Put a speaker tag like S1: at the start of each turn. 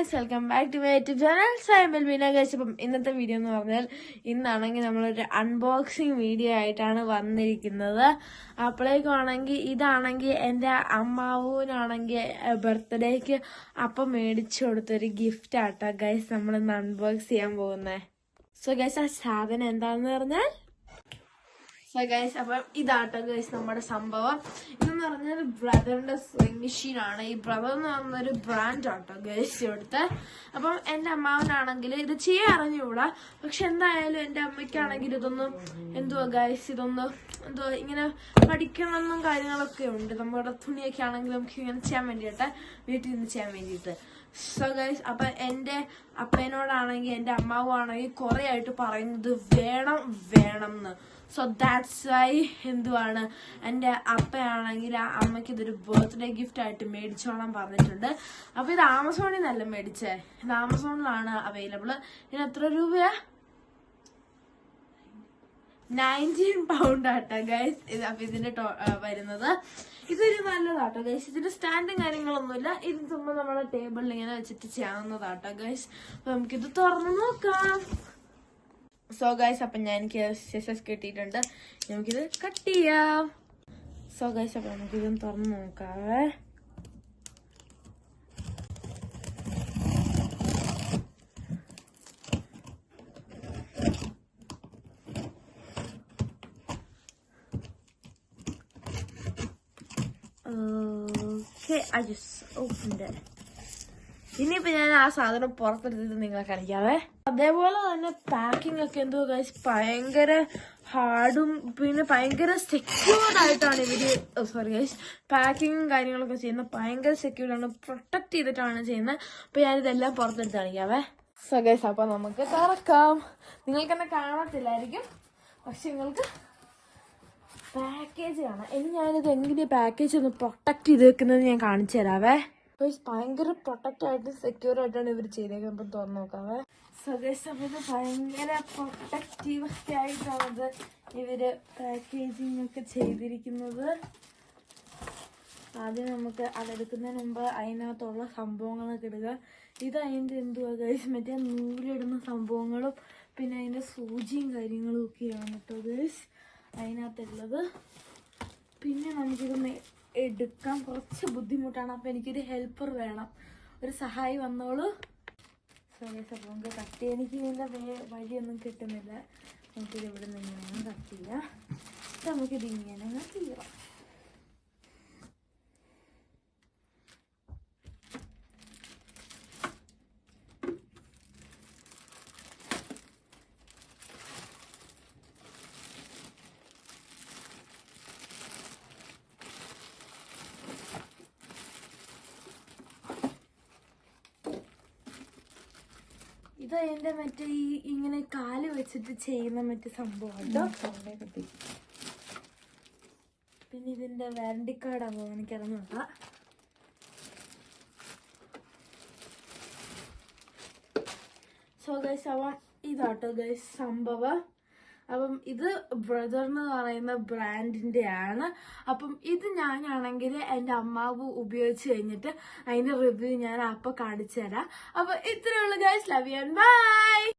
S1: Guys, welcome back to my YouTube channel സൈബൽ Beena guys. അപ്പം ഇന്നത്തെ വീഡിയോ എന്ന് പറഞ്ഞാൽ ഇന്നാണെങ്കിൽ നമ്മളൊരു അൺബോക്സിങ് വീഡിയോ ആയിട്ടാണ് വന്നിരിക്കുന്നത്. അപ്പോഴേക്കാണെങ്കിൽ ഇതാണെങ്കിൽ എൻ്റെ അമ്മാവൂനാണെങ്കിൽ ബർത്ത്ഡേക്ക് അപ്പം മേടിച്ചു കൊടുത്തൊരു ഗിഫ്റ്റ് ആട്ടോ ഗൈസ് നമ്മളിന്ന് അൺബോക്സ് ചെയ്യാൻ പോകുന്നത്. സോ ഗൈസ്, ആ സാധനം എന്താണെന്ന് പറഞ്ഞാൽ ഗൈസ്, അപ്പം ഇതാട്ടോ ഗൈസ് നമ്മുടെ സംഭവം. ഇതെന്ന് പറഞ്ഞാൽ ബ്രദറിന്റെ സ്വിംഗ് മെഷീൻ ആണ്. ഈ ബ്രദർ എന്ന് പറഞ്ഞൊരു ബ്രാൻഡ് ആട്ടോ ഗൈസ് ഇവിടുത്തെ. അപ്പം എന്റെ അമ്മാവനാണെങ്കിൽ ഇത് ചെയ്യാൻ അറിഞ്ഞുകൂടാ, പക്ഷെ എന്തായാലും എന്റെ അമ്മയ്ക്കാണെങ്കിൽ ഇതൊന്നും ഗൈസ് ഇതൊന്ന് ഇങ്ങനെ പഠിക്കണമെന്നും കാര്യങ്ങളൊക്കെ ഉണ്ട്. നമ്മുടെ തുണിയൊക്കെ ആണെങ്കിൽ നമുക്ക് ഇങ്ങനെ ചെയ്യാൻ വേണ്ടിയിട്ട് വീട്ടിൽ നിന്ന് ചെയ്യാൻ വേണ്ടിയിട്ട്. സോ ഗൈസ്, അപ്പൊ എന്റെ അപ്പനോടാണെങ്കിൽ എന്റെ അമ്മാവാണെങ്കിൽ കുറെ ആയിട്ട് പറയുന്നത് വേണം എന്ന്. സോ ദാറ്റ്സ് വൈ എന്റെ അപ്പയാണെങ്കിൽ ആ അമ്മയ്ക്ക് ഇതൊരു ബർത്ത്ഡേ ഗിഫ്റ്റ് ആയിട്ട് മേടിച്ചോളാൻ പറഞ്ഞിട്ടുണ്ട്. അപ്പൊ ഇത് ആമസോണിൽ നിന്നല്ല മേടിച്ചേ, ഇത് ആമസോണിലാണ് അവൈലബിൾ. ഇതിന് എത്ര രൂപയാ? 19 പൗണ്ട് ആട്ടോ ഗൈസ്. അപ്പൊ ഇതിന്റെ വരുന്നത് ഇതൊരു നല്ലതാട്ടോ ഗൈസ്. ഇതിന്റെ സ്റ്റാൻഡും കാര്യങ്ങളൊന്നുമില്ല. ഇത് ചുമ്മാ നമ്മളെ ടേബിളിൽ ഇങ്ങനെ വെച്ചിട്ട് ചെയ്യാവുന്നതാട്ടോ ഗൈസ്. അപ്പൊ നമുക്കിത് തുറന്നു നോക്കാം. സോ ഗൈസ്, അപ്പൊ ഞാൻ എനിക്ക് സിസേഴ്സ് കിട്ടിയിട്ടുണ്ട്. നമുക്കിത് കട്ട് ചെയ്യാം. സോ ഗൈസ്, അപ്പൊ നമുക്കിതൊന്ന് തുറന്നു നോക്കാവേ. Okay, I just opened it. ഇനിയിപ്പോ ഞാൻ ആ സാധനം പുറത്തെടുത്തിട്ട് നിങ്ങളെ കാണിക്കാവേ. അതേപോലെ തന്നെ പാക്കിംഗ് ഒക്കെ ഗൈസ് ഭയങ്കര ഹാർഡും പിന്നെ ഭയങ്കര സെക്യൂർഡ് ആയിട്ടാണ് ഇവര് ഗൈസ് പാക്കിങ്ങും കാര്യങ്ങളൊക്കെ ചെയ്യുന്നത്. ഭയങ്കര സെക്യൂർഡ് ആണ്, പ്രൊട്ടക്ട് ചെയ്തിട്ടാണ് ചെയ്യുന്നത്. അപ്പൊ ഞാനിതെല്ലാം പുറത്തെടുത്ത് കാണിക്കാവേ. സോ ഗൈസ്, അപ്പൊ നമുക്ക് തുറക്കാം. നിങ്ങൾക്ക് തന്നെ കാണത്തില്ലായിരിക്കും, പക്ഷെ നിങ്ങൾക്ക് പാക്കേജ് കാണാം. ഇനി ഞാനിത് എങ്ങനെയാ പാക്കേജ് ഒന്ന് പ്രൊട്ടക്ട് ചെയ്ത് വെക്കുന്നത് ഞാൻ കാണിച്ചു തരാവേ. ഭയങ്കര പ്രൊട്ടക്റ്റ് ആയിട്ട് സെക്യൂർ ആയിട്ടാണ് ഇവർ ചെയ്തേക്കുന്നത്. അപ്പം തുറന്നു നോക്കാവേ. സ്വദേശത്ത് ഭയങ്കര പ്രൊട്ടക്റ്റീവ് ഒക്കെ ആയിട്ടാണ് ഇവര് പാക്കേജിങ് ഒക്കെ ചെയ്തിരിക്കുന്നത്. ആദ്യം നമുക്ക് അതെടുക്കുന്നതിന് മുമ്പ് അതിനകത്തുള്ള സംഭവങ്ങളൊക്കെ ഇടുക. ഇത് അതിൻ്റെ ഗൈസ് മറ്റേ നൂലിടുന്ന സംഭവങ്ങളും പിന്നെ അതിൻ്റെ സൂചിയും കാര്യങ്ങളും ഒക്കെയാണ് കേട്ടോ ഗൈസ് അതിനകത്തുള്ളത്. പിന്നെ നമുക്കിത് എടുക്കാൻ കുറച്ച് ബുദ്ധിമുട്ടാണ്. അപ്പം എനിക്കൊരു ഹെൽപ്പർ വേണം, ഒരു സഹായി വന്നോളൂ. സോറി, അപ്പോൾ നമുക്ക് കട്ട് ചെയ്യാൻ എനിക്ക് ഇതിൻ്റെ വഴിയൊന്നും കിട്ടുന്നില്ല. നമുക്കിത് ഇവിടെ നിന്ന് ഇങ്ങനെ കട്ട് ചെയ്യാം. നമുക്കിത് ഇങ്ങനെ കട്ട് ചെയ്യാം. ഇത് അതിന്റെ മറ്റേ ഇങ്ങനെ കാല് വെച്ചിട്ട് ചെയ്യുന്ന മറ്റേ സംഭവം. പിന്നെ ഇതിന്റെ വാറണ്ടി കാർഡാണോ എനിക്കറിഞ്ഞൂടാ. സോ ഗൈസ്, അപ്പം ഇതാട്ടോ ഗൈസ് സംഭവം. അപ്പം ഇത് ബ്രദർ എന്ന് പറയുന്ന ബ്രാൻഡിന്റെ ആണ്. അപ്പം ഇത് ഞാനാണെങ്കിൽ എൻ്റെ അമ്മാവ് ഉപയോഗിച്ച് കഴിഞ്ഞിട്ട് അതിന്റെ റിവ്യൂ ഞാൻ അപ്പൊ കാണിച്ചു തരാം. അപ്പൊ ഇത്രയുള്ള guys, love you and by.